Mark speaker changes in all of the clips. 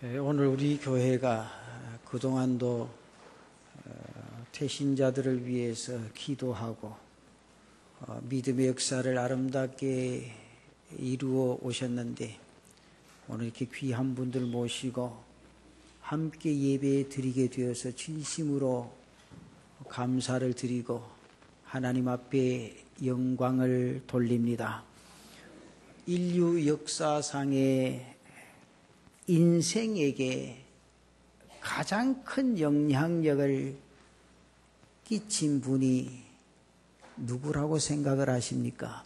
Speaker 1: 오늘 우리 교회가 그동안도 태신자들을 위해서 기도하고 믿음의 역사를 아름답게 이루어 오셨는데 오늘 이렇게 귀한 분들 모시고 함께 예배 드리게 되어서 진심으로 감사를 드리고 하나님 앞에 영광을 돌립니다. 인류 역사상의 인생에게 가장 큰 영향력을 끼친 분이 누구라고 생각을 하십니까?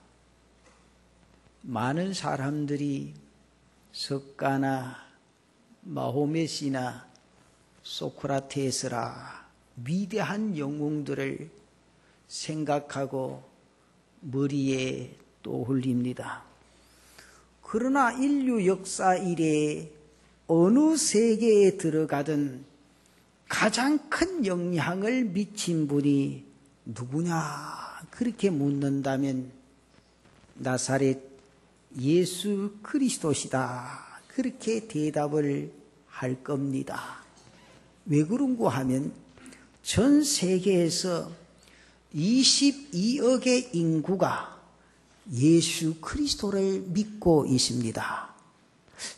Speaker 1: 많은 사람들이 석가나 마호메시나 소크라테스라 위대한 영웅들을 생각하고 머리에 떠올립니다. 그러나 인류 역사 이래 어느 세계에 들어가든 가장 큰 영향을 미친 분이 누구냐 그렇게 묻는다면 나사렛 예수 그리스도시다 그렇게 대답을 할 겁니다. 왜 그런가 하면 전 세계에서 22억의 인구가 예수 그리스도를 믿고 있습니다.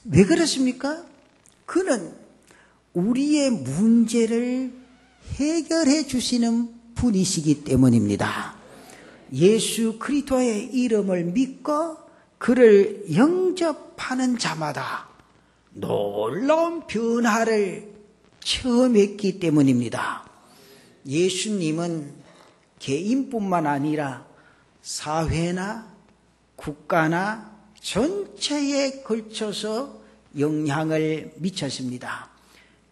Speaker 1: 왜 그렇습니까? 그는 우리의 문제를 해결해 주시는 분이시기 때문입니다. 예수 그리스도의 이름을 믿고 그를 영접하는 자마다 놀라운 변화를 체험했기 때문입니다. 예수님은 개인뿐만 아니라 사회나 국가나 전체에 걸쳐서 영향을 미쳤습니다.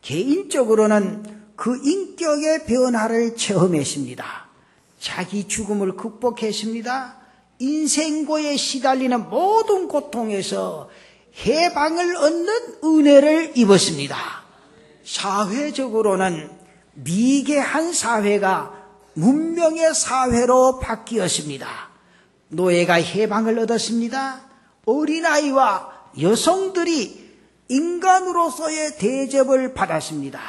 Speaker 1: 개인적으로는 그 인격의 변화를 체험했습니다. 자기 죽음을 극복했습니다. 인생고에 시달리는 모든 고통에서 해방을 얻는 은혜를 입었습니다. 사회적으로는 미개한 사회가 문명의 사회로 바뀌었습니다. 노예가 해방을 얻었습니다. 어린아이와 여성들이 인간으로서의 대접을 받았습니다.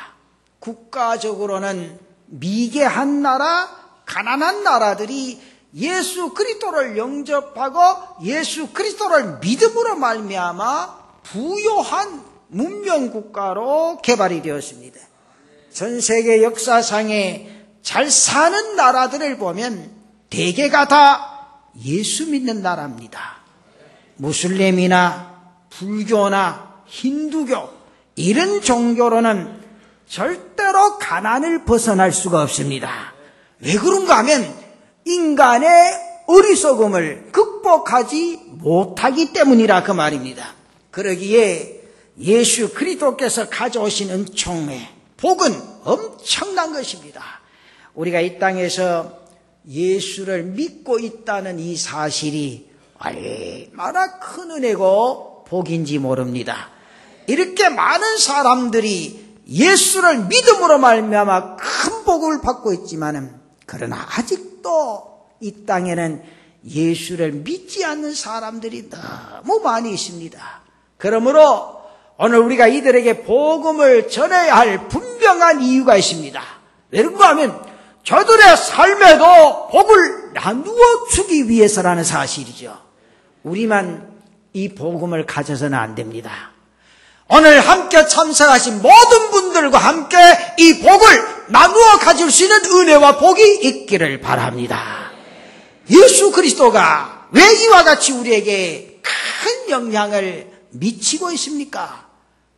Speaker 1: 국가적으로는 미개한 나라, 가난한 나라들이 예수 그리스도를 영접하고 예수 그리스도를 믿음으로 말미암아 부요한 문명국가로 개발이 되었습니다. 전 세계 역사상에 잘 사는 나라들을 보면 대개가 다 예수 믿는 나라입니다. 무슬림이나 불교나 힌두교 이런 종교로는 절대로 가난을 벗어날 수가 없습니다. 왜 그런가 하면 인간의 어리석음을 극복하지 못하기 때문이라 그 말입니다. 그러기에 예수 그리스도께서 가져오신 은총의 복은 엄청난 것입니다. 우리가 이 땅에서 예수를 믿고 있다는 이 사실이 얼마나 큰 은혜고 복인지 모릅니다. 이렇게 많은 사람들이 예수를 믿음으로 말미암아 큰 복을 받고 있지만 그러나 아직도 이 땅에는 예수를 믿지 않는 사람들이 너무 많이 있습니다. 그러므로 오늘 우리가 이들에게 복음을 전해야 할 분명한 이유가 있습니다. 왜 그런가 하면 저들의 삶에도 복을 나누어 주기 위해서라는 사실이죠. 우리만 이 복음을 가져서는 안 됩니다. 오늘 함께 참석하신 모든 분들과 함께 이 복을 나누어 가질 수 있는 은혜와 복이 있기를 바랍니다. 예수 그리스도가 왜 이와 같이 우리에게 큰 영향을 미치고 있습니까?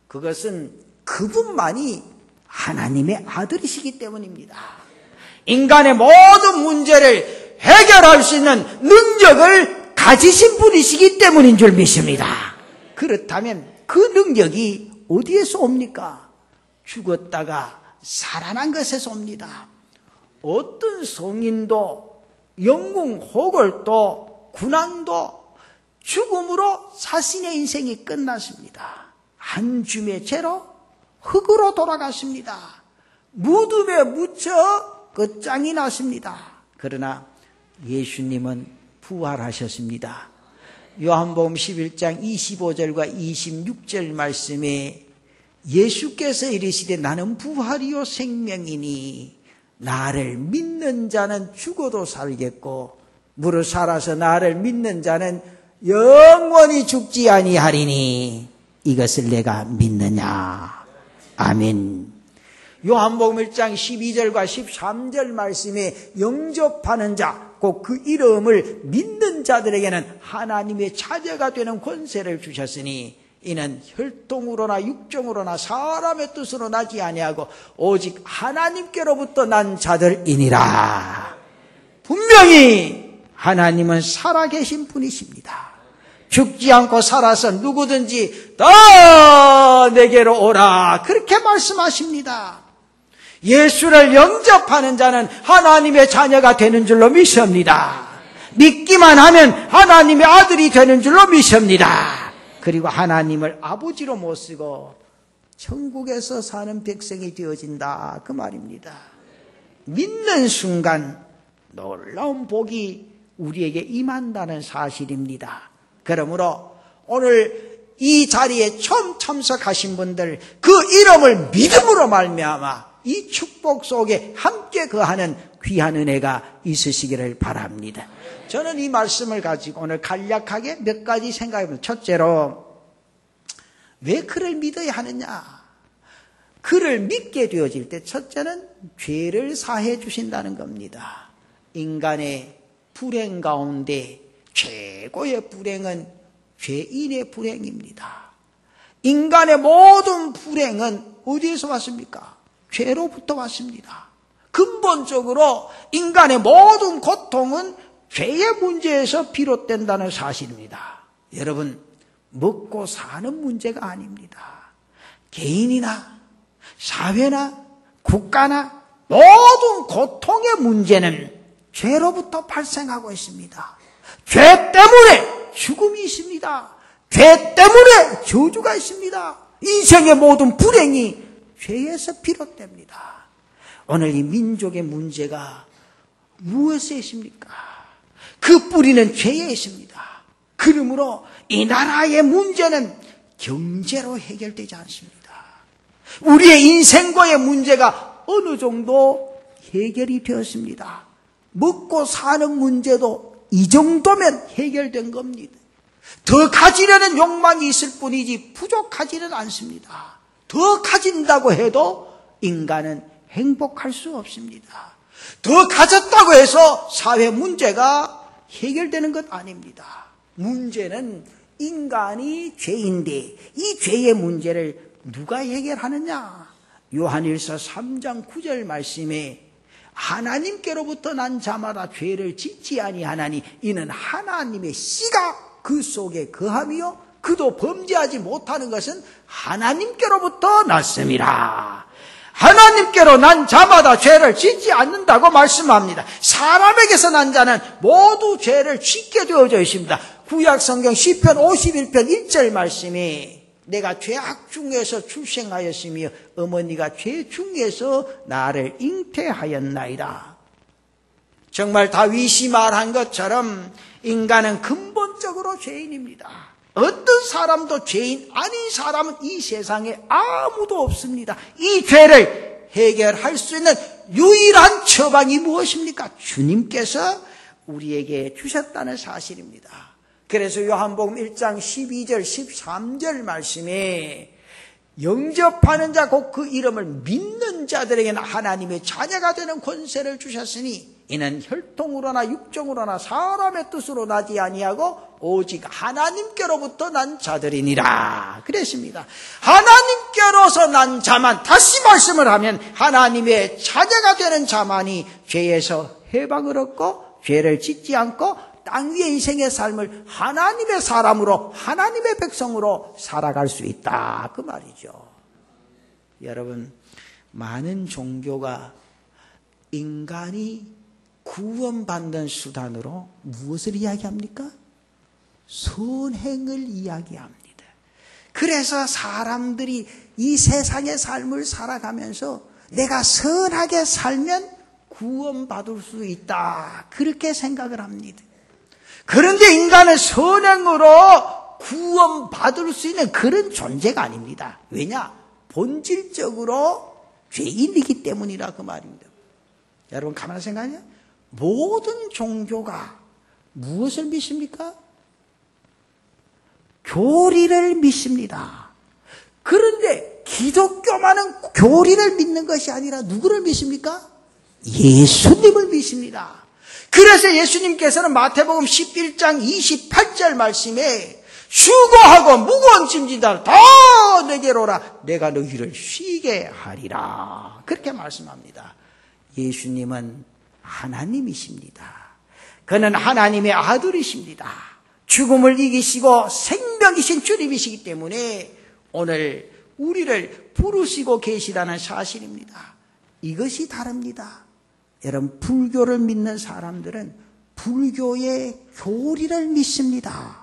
Speaker 1: 그것은 그분만이 하나님의 아들이시기 때문입니다. 인간의 모든 문제를 해결할 수 있는 능력을 가지신 분이시기 때문인 줄 믿습니다. 그렇다면 그 능력이 어디에서 옵니까? 죽었다가 살아난 것에서 옵니다. 어떤 성인도 영웅 호걸도 군왕도 죽음으로 자신의 인생이 끝났습니다. 한 줌의 죄로 흙으로 돌아갔습니다. 무덤에 묻혀 끝장이 났습니다. 그러나 예수님은 부활하셨습니다. 요한복음 11장 25절과 26절 말씀에 예수께서 이르시되 나는 부활이요 생명이니 나를 믿는 자는 죽어도 살겠고 무릇 살아서 나를 믿는 자는 영원히 죽지 아니하리니 이것을 내가 믿느냐. 아멘. 요한복음 1장 12절과 13절 말씀에 영접하는 자, 곧 그 이름을 믿는 자들에게는 하나님의 자녀가 되는 권세를 주셨으니 이는 혈통으로나 육정으로나 사람의 뜻으로 나지 아니하고 오직 하나님께로부터 난 자들이니라. 분명히 하나님은 살아계신 분이십니다. 죽지 않고 살아서 누구든지 다 내게로 오라 그렇게 말씀하십니다. 예수를 영접하는 자는 하나님의 자녀가 되는 줄로 믿습니다. 믿기만 하면 하나님의 아들이 되는 줄로 믿습니다. 그리고 하나님을 아버지로 모시고 천국에서 사는 백성이 되어진다 그 말입니다. 믿는 순간 놀라운 복이 우리에게 임한다는 사실입니다. 그러므로 오늘 이 자리에 처음 참석하신 분들 그 이름을 믿음으로 말미암아 이 축복 속에 함께 거하는 귀한 은혜가 있으시기를 바랍니다. 저는 이 말씀을 가지고 오늘 간략하게 몇 가지 생각해봅니다. 첫째로 왜 그를 믿어야 하느냐. 그를 믿게 되어질 때 첫째는 죄를 사해 주신다는 겁니다. 인간의 불행 가운데 최고의 불행은 죄인의 불행입니다. 인간의 모든 불행은 어디에서 왔습니까? 죄로부터 왔습니다. 근본적으로 인간의 모든 고통은 죄의 문제에서 비롯된다는 사실입니다. 여러분, 먹고 사는 문제가 아닙니다. 개인이나 사회나 국가나 모든 고통의 문제는 죄로부터 발생하고 있습니다. 죄 때문에 죽음이 있습니다. 죄 때문에 저주가 있습니다. 인생의 모든 불행이 죄에서 비롯됩니다. 오늘 이 민족의 문제가 무엇에 있습니까? 그 뿌리는 죄에 있습니다. 그러므로 이 나라의 문제는 경제로 해결되지 않습니다. 우리의 인생과의 문제가 어느 정도 해결이 되었습니다. 먹고 사는 문제도 이 정도면 해결된 겁니다. 더 가지려는 욕망이 있을 뿐이지 부족하지는 않습니다. 더 가진다고 해도 인간은 행복할 수 없습니다. 더 가졌다고 해서 사회 문제가 해결되는 것 아닙니다. 문제는 인간이 죄인데 이 죄의 문제를 누가 해결하느냐? 요한일서 3장 9절 말씀에 하나님께로부터 난 자마다 죄를 짓지 아니하나니 이는 하나님의 씨가 그 속에 거함이요 그도 범죄하지 못하는 것은 하나님께로부터 났음이라. 하나님께로 난 자마다 죄를 짓지 않는다고 말씀합니다. 사람에게서 난 자는 모두 죄를 짓게 되어져 있습니다. 구약성경 시편 51편 1절 말씀이 내가 죄악 중에서 출생하였으며 어머니가 죄 중에서 나를 잉태하였나이다. 정말 다윗이 말한 것처럼 인간은 근본적으로 죄인입니다. 어떤 사람도 죄인 아닌 사람은 이 세상에 아무도 없습니다. 이 죄를 해결할 수 있는 유일한 처방이 무엇입니까? 주님께서 우리에게 주셨다는 사실입니다. 그래서 요한복음 1장 12절 13절 말씀에 영접하는 자 곧 그 이름을 믿는 자들에게는 하나님의 자녀가 되는 권세를 주셨으니 이는 혈통으로나 육정으로나 사람의 뜻으로 나지 아니하고 오직 하나님께로부터 난 자들이니라 그랬습니다. 하나님께로서 난 자만, 다시 말씀을 하면 하나님의 자녀가 되는 자만이 죄에서 해방을 얻고 죄를 짓지 않고 땅 위의 인생의 삶을 하나님의 사람으로 하나님의 백성으로 살아갈 수 있다 그 말이죠. 여러분, 많은 종교가 인간이 구원받는 수단으로 무엇을 이야기합니까? 선행을 이야기합니다. 그래서 사람들이 이 세상의 삶을 살아가면서 내가 선하게 살면 구원받을 수 있다 그렇게 생각을 합니다. 그런데 인간은 선행으로 구원받을 수 있는 그런 존재가 아닙니다. 왜냐? 본질적으로 죄인이기 때문이라 그 말입니다. 여러분 가만히 생각하냐? 모든 종교가 무엇을 믿습니까? 교리를 믿습니다. 그런데 기독교만은 교리를 믿는 것이 아니라 누구를 믿습니까? 예수님을 믿습니다. 그래서 예수님께서는 마태복음 11장 28절 말씀에 수고하고 무거운 짐진다 다 내게로 오라 내가 너희를 쉬게 하리라 그렇게 말씀합니다. 예수님은 하나님이십니다. 그는 하나님의 아들이십니다. 죽음을 이기시고 생명이신 주님이시기 때문에 오늘 우리를 부르시고 계시다는 사실입니다. 이것이 다릅니다. 여러분 불교를 믿는 사람들은 불교의 교리를 믿습니다.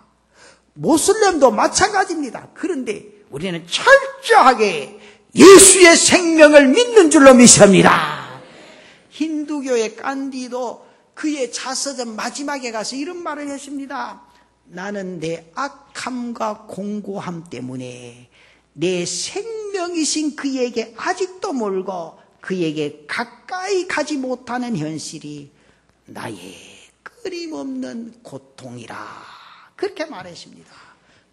Speaker 1: 모슬렘도 마찬가지입니다. 그런데 우리는 철저하게 예수의 생명을 믿는 줄로 믿습니다. 힌두교의 깐디도 그의 자서전 마지막에 가서 이런 말을 했습니다. 나는 내 악함과 공고함 때문에 내 생명이신 그에게 아직도 멀고 그에게 가까이 가지 못하는 현실이 나의 끊임없는 고통이라 그렇게 말했습니다.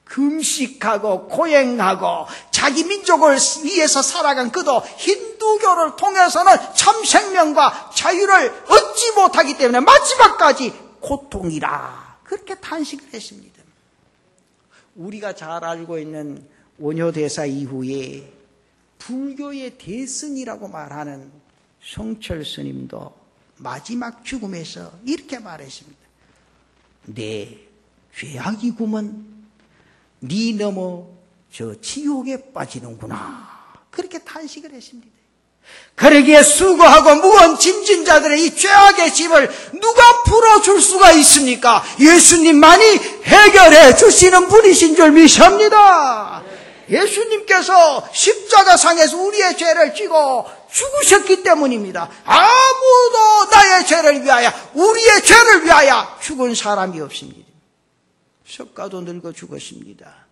Speaker 1: 금식하고 고행하고 자기 민족을 위해서 살아간 그도 힌두교를 통해서는 참 생명과 자유를 얻지 못하기 때문에 마지막까지 고통이라 그렇게 탄식을 했습니다. 우리가 잘 알고 있는 원효대사 이후에 불교의 대승이라고 말하는 성철 스님도 마지막 죽음에서 이렇게 말했습니다. 내 죄악이구먼 네 넘어 저 지옥에 빠지는구나 그렇게 탄식을 했습니다. 그러기에 수고하고 무거운 짐진 자들의 이 죄악의 짐을 누가 풀어줄 수가 있습니까? 예수님만이 해결해 주시는 분이신 줄 믿습니다. 예수님께서 십자가상에서 우리의 죄를 지고 죽으셨기 때문입니다. 아무도 나의 죄를 위하여 우리의 죄를 위하여 죽은 사람이 없습니다. 석가도 늙어 죽었습니다.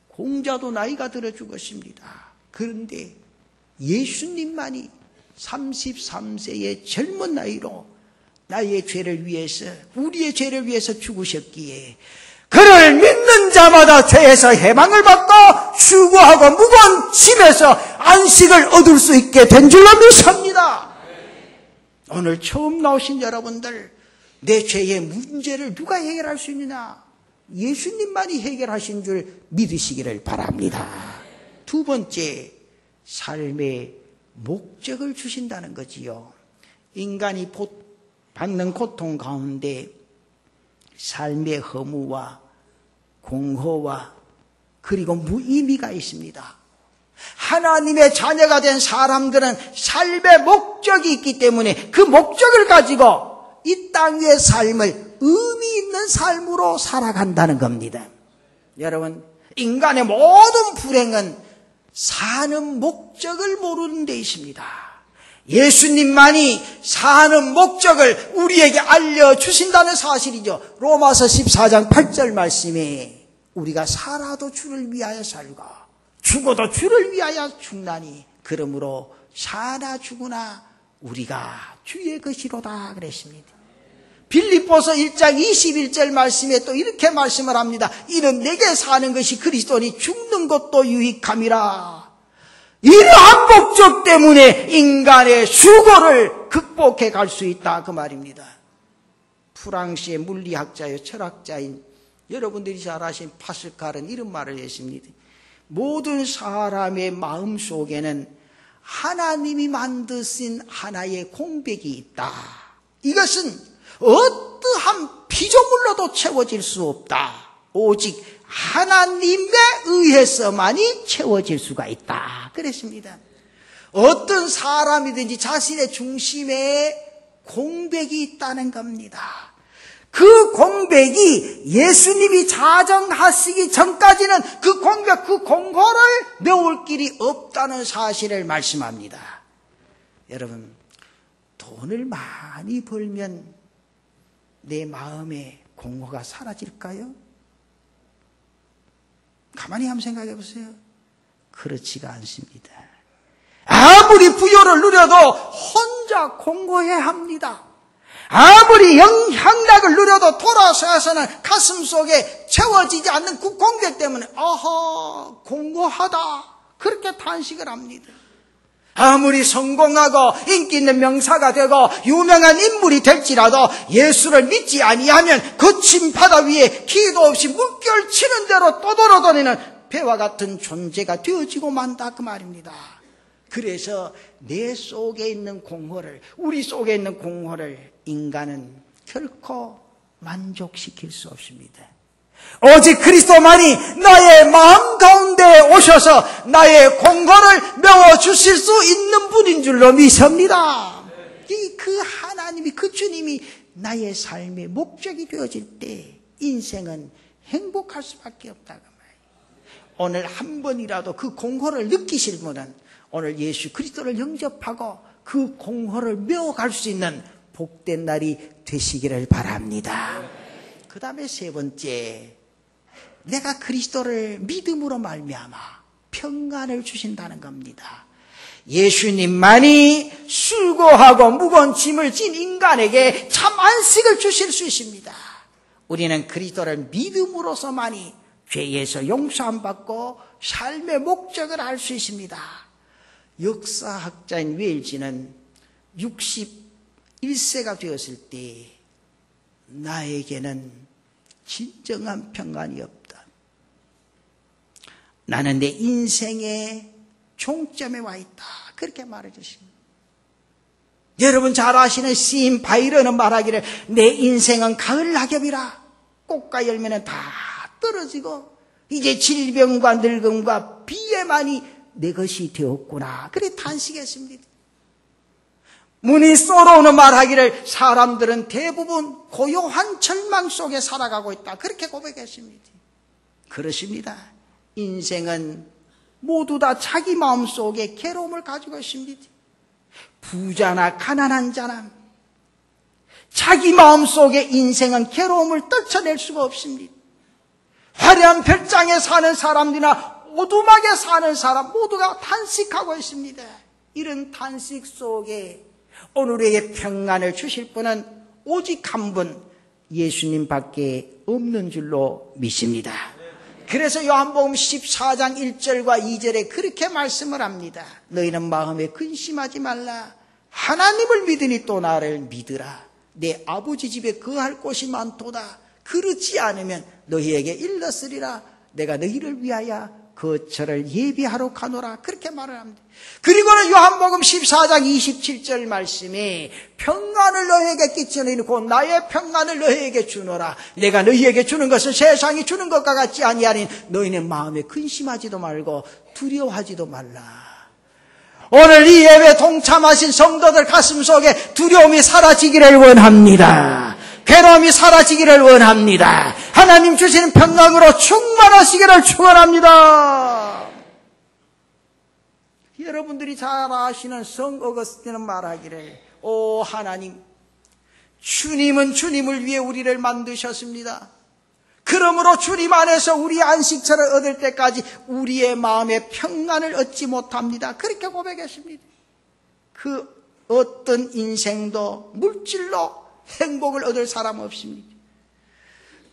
Speaker 1: 공자도 나이가 들어 죽었습니다. 그런데 예수님만이 33세의 젊은 나이로 나의 죄를 위해서 우리의 죄를 위해서 죽으셨기에 그를 믿는 자마다 죄에서 해방을 받고 수고하고 무거운 짐에서 안식을 얻을 수 있게 된 줄로 믿습니다. 오늘 처음 나오신 여러분들 내 죄의 문제를 누가 해결할 수 있느냐? 예수님만이 해결하신 줄 믿으시기를 바랍니다. 두 번째, 삶의 목적을 주신다는 거지요. 인간이 받는 고통 가운데 삶의 허무와 공허와 그리고 무의미가 있습니다. 하나님의 자녀가 된 사람들은 삶의 목적이 있기 때문에 그 목적을 가지고 이 땅 위의 삶을 의미 있는 삶으로 살아간다는 겁니다. 여러분, 인간의 모든 불행은 사는 목적을 모르는 데 있습니다. 예수님만이 사는 목적을 우리에게 알려주신다는 사실이죠. 로마서 14장 8절 말씀에 우리가 살아도 주를 위하여 살고 죽어도 주를 위하여 죽나니 그러므로 사나 죽으나 우리가 주의 것이로다 그랬습니다. 빌립보서 1장 21절 말씀에 또 이렇게 말씀을 합니다. 이는 내게 사는 것이 그리스도니 죽는 것도 유익함이라. 이러한 목적 때문에 인간의 수고를 극복해 갈 수 있다 그 말입니다. 프랑스의 물리학자요 철학자인 여러분들이 잘 아신 파스칼은 이런 말을 했습니다. 모든 사람의 마음 속에는 하나님이 만드신 하나의 공백이 있다. 이것은 어떠한 피조물로도 채워질 수 없다. 오직 하나님에 의해서만이 채워질 수가 있다. 그랬습니다. 어떤 사람이든지 자신의 중심에 공백이 있다는 겁니다. 그 공백이 예수님이 자정하시기 전까지는 그 공백, 그 공허를 메울 길이 없다는 사실을 말씀합니다. 여러분, 돈을 많이 벌면 내 마음의 공허가 사라질까요? 가만히 한번 생각해 보세요. 그렇지가 않습니다. 아무리 부여를 누려도 혼자 공고해야 합니다. 아무리 향락을 누려도 돌아서서는 가슴 속에 채워지지 않는 그 공백 때문에 아하 공고하다 그렇게 탄식을 합니다. 아무리 성공하고 인기 있는 명사가 되고 유명한 인물이 될지라도 예수를 믿지 아니하면 거친 바다 위에 기도 없이 물결 치는 대로 떠돌아다니는 배와 같은 존재가 되어지고 만다 그 말입니다. 그래서 내 속에 있는 공허를, 우리 속에 있는 공허를 인간은 결코 만족시킬 수 없습니다. 오직 그리스도만이 나의 마음 가운데 오셔서 나의 공허를 메워주실 수 있는 분인 줄로 믿습니다. 그 하나님이, 그 주님이 나의 삶의 목적이 되어질 때 인생은 행복할 수밖에 없다고 말이에요. 오늘 한 번이라도 그 공허를 느끼실 분은 오늘 예수 그리스도를 영접하고 그 공허를 메워갈 수 있는 복된 날이 되시기를 바랍니다. 그 다음에 세 번째, 내가 그리스도를 믿음으로 말미암아 평안을 주신다는 겁니다. 예수님만이 수고하고 무거운 짐을 진 인간에게 참 안식을 주실 수 있습니다. 우리는 그리스도를 믿음으로서만이 죄에서 용서함 받고 삶의 목적을 알 수 있습니다. 역사학자인 웰즈는 61세가 되었을 때 나에게는 진정한 평안이 없다. 나는 내 인생의 종점에 와 있다. 그렇게 말해 주십니다. 여러분 잘 아시는 시인 바이런은 말하기를 내 인생은 가을 낙엽이라 꽃과 열매는 다 떨어지고 이제 질병과 늙음과 비애만이 내 것이 되었구나. 그래 탄식했습니다. 문이 쏘로는 말하기를 사람들은 대부분 고요한 절망 속에 살아가고 있다. 그렇게 고백했습니다. 그렇습니다. 인생은 모두 다 자기 마음속에 괴로움을 가지고 있습니다. 부자나 가난한 자나 자기 마음속에 인생은 괴로움을 떨쳐낼 수가 없습니다. 화려한 별장에 사는 사람들이나 오두막에 사는 사람 모두가 탄식하고 있습니다. 이런 탄식 속에 오늘에게 평안을 주실 분은 오직 한 분 예수님밖에 없는 줄로 믿습니다. 그래서 요한복음 14장 1절과 2절에 그렇게 말씀을 합니다. 너희는 마음에 근심하지 말라. 하나님을 믿으니 또 나를 믿으라. 내 아버지 집에 거할 곳이 많도다. 그렇지 않으면 너희에게 일렀으리라. 내가 너희를 위하여 거처를 예비하러 가노라. 그렇게 말을 합니다. 그리고는 요한복음 14장 27절 말씀에 평안을 너희에게 끼치노니 곧 나의 평안을 너희에게 주노라. 내가 너희에게 주는 것은 세상이 주는 것과 같지 아니하니 너희는 마음에 근심하지도 말고 두려워하지도 말라. 오늘 이 예배 동참하신 성도들 가슴 속에 두려움이 사라지기를 원합니다. 괴로움이 사라지기를 원합니다. 하나님 주시는 평강으로 충만하시기를 축원합니다. 여러분들이 잘 아시는 성 어거스틴은 말하기를 오 하나님, 주님은 주님을 위해 우리를 만드셨습니다. 그러므로 주님 안에서 우리의 안식처를 얻을 때까지 우리의 마음에 평안을 얻지 못합니다. 그렇게 고백했습니다. 그 어떤 인생도 물질로 행복을 얻을 사람 없습니다.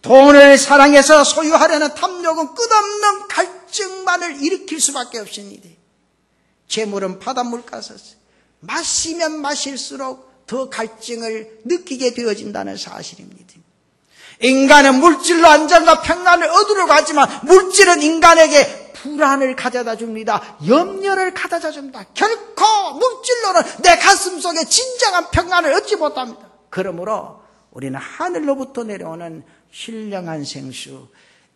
Speaker 1: 돈을 사랑해서 소유하려는 탐욕은 끝없는 갈증만을 일으킬 수밖에 없습니다. 재물은 바닷물 같았어요. 마시면 마실수록 더 갈증을 느끼게 되어진다는 사실입니다. 인간은 물질로 안정과 평안을 얻으려고 하지만 물질은 인간에게 불안을 가져다 줍니다. 염려를 가져다 줍니다. 결코 물질로는 내 가슴 속에 진정한 평안을 얻지 못합니다. 그러므로 우리는 하늘로부터 내려오는 신령한 생수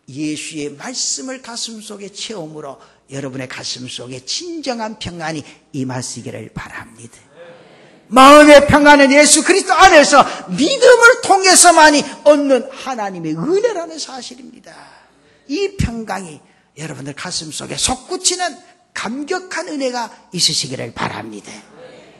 Speaker 1: 예수의 말씀을 가슴 속에 채움으로 여러분의 가슴 속에 진정한 평안이 임하시기를 바랍니다. 마음의 평안은 예수 그리스도 안에서 믿음을 통해서만이 얻는 하나님의 은혜라는 사실입니다. 이 평강이 여러분들 가슴 속에 솟구치는 감격한 은혜가 있으시기를 바랍니다.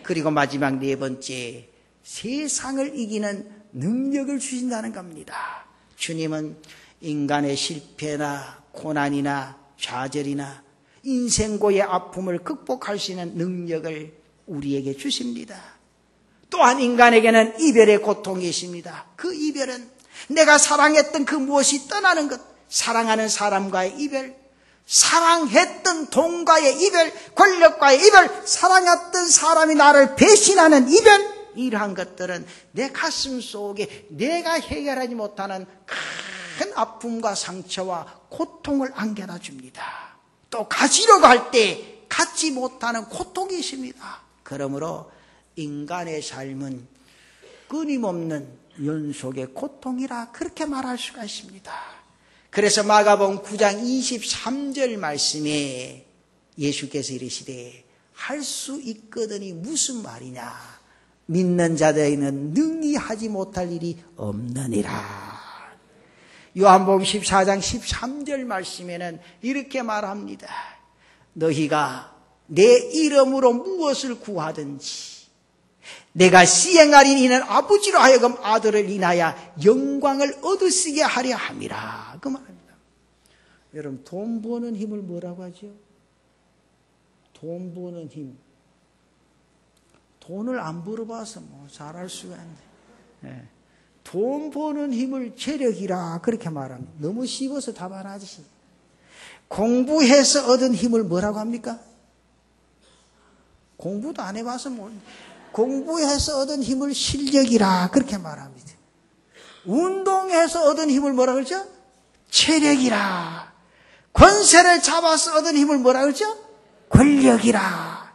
Speaker 1: 그리고 마지막 네 번째, 세상을 이기는 능력을 주신다는 겁니다. 주님은 인간의 실패나 고난이나 좌절이나 인생고의 아픔을 극복할 수 있는 능력을 우리에게 주십니다. 또한 인간에게는 이별의 고통이 있습니다. 그 이별은 내가 사랑했던 그 무엇이 떠나는 것, 사랑하는 사람과의 이별, 사랑했던 돈과의 이별, 권력과의 이별, 사랑했던 사람이 나를 배신하는 이별, 이러한 것들은 내 가슴 속에 내가 해결하지 못하는 큰 아픔과 상처와 고통을 안겨다 줍니다. 또 가지려고 할 때 갖지 못하는 고통이 있습니다. 그러므로 인간의 삶은 끊임없는 연속의 고통이라 그렇게 말할 수가 있습니다. 그래서 마가복음 9장 23절 말씀에 예수께서 이르시되 할 수 있거든이 무슨 말이냐, 믿는 자들에게는 능히 하지 못할 일이 없느니라. 요한복음 14장 13절 말씀에는 이렇게 말합니다. 너희가 내 이름으로 무엇을 구하든지 내가 시행하리니 이는 아버지로 하여금 아들을 인하여 영광을 얻으시게 하려 함이라. 그 말입니다. 여러분, 돈 버는 힘을 뭐라고 하죠? 돈 버는 힘. 돈을 안 벌어봐서 뭐 잘할 수가 있네. 돈 버는 힘을 재력이라 그렇게 말합니다. 너무 씹어서 답 안 하지. 공부해서 얻은 힘을 뭐라고 합니까? 공부도 안 해봐서 뭐. 공부해서 얻은 힘을 실력이라 그렇게 말합니다. 운동해서 얻은 힘을 뭐라 그러죠? 체력이라. 권세를 잡아서 얻은 힘을 뭐라 그러죠? 권력이라.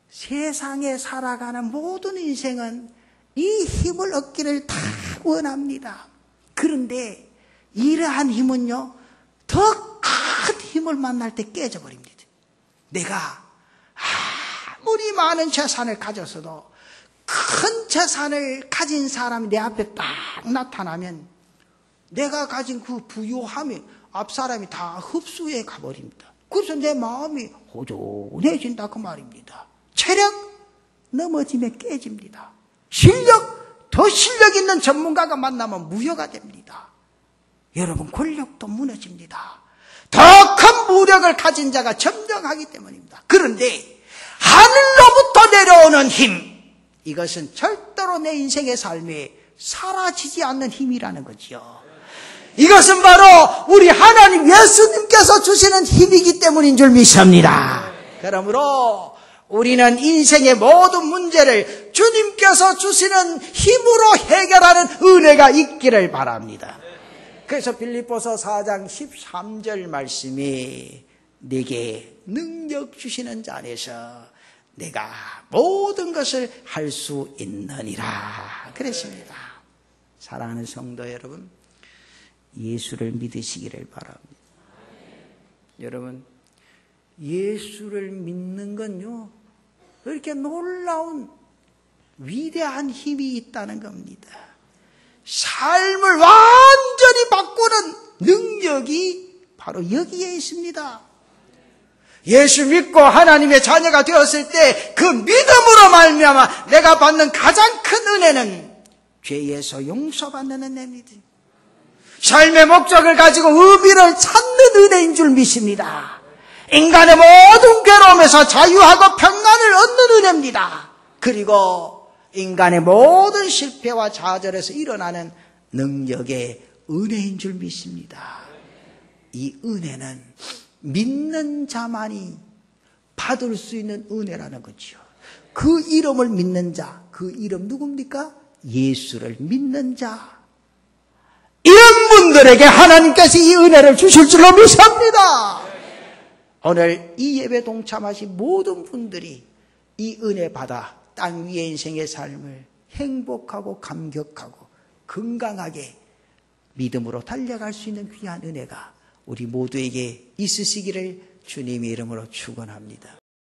Speaker 1: 세상에 살아가는 모든 인생은 이 힘을 얻기를 다 원합니다. 그런데 이러한 힘은요, 더 큰 힘을 만날 때 깨져버립니다. 내가 아무리 많은 재산을 가졌어도 큰 재산을 가진 사람이 내 앞에 딱 나타나면 내가 가진 그 부유함이 앞 사람이 다 흡수해 가버립니다. 그래서 내 마음이 호전해진다 그 말입니다. 체력 넘어지면 깨집니다. 실력, 더 실력 있는 전문가가 만나면 무효가 됩니다. 여러분, 권력도 무너집니다. 더 큰 무력을 가진 자가 점령하기 때문입니다. 그런데 하늘로부터 내려오는 힘, 이것은 절대로 내 인생의 삶에 사라지지 않는 힘이라는 거지요. 이것은 바로 우리 하나님 예수님께서 주시는 힘이기 때문인 줄 믿습니다. 그러므로 우리는 인생의 모든 문제를 주님께서 주시는 힘으로 해결하는 은혜가 있기를 바랍니다. 그래서 빌립보서 4장 13절 말씀이 내게 능력 주시는 자 안에서 내가 모든 것을 할 수 있느니라 그랬습니다. 사랑하는 성도 여러분, 예수를 믿으시기를 바랍니다. 여러분, 예수를 믿는 건요, 이렇게 놀라운 위대한 힘이 있다는 겁니다. 삶을 완전히 바꾸는 능력이 바로 여기에 있습니다. 예수 믿고 하나님의 자녀가 되었을 때 그 믿음으로 말미암아 내가 받는 가장 큰 은혜는 죄에서 용서받는 은혜입니다. 삶의 목적을 가지고 의미를 찾는 은혜인 줄 믿습니다. 인간의 모든 괴로움에서 자유하고 평안을 얻는 은혜입니다. 그리고 인간의 모든 실패와 좌절에서 일어나는 능력의 은혜인 줄 믿습니다. 이 은혜는 믿는 자만이 받을 수 있는 은혜라는 거죠. 그 이름을 믿는 자, 그 이름 누굽니까? 예수를 믿는 자. 이런 분들에게 하나님께서 이 은혜를 주실 줄로 믿습니다. 오늘 이 예배 동참하신 모든 분들이 이 은혜 받아 땅 위의 인생의 삶을 행복하고 감격하고 건강하게 믿음으로 달려갈 수 있는 귀한 은혜가 우리 모두에게 있으시기를 주님의 이름으로 축원합니다.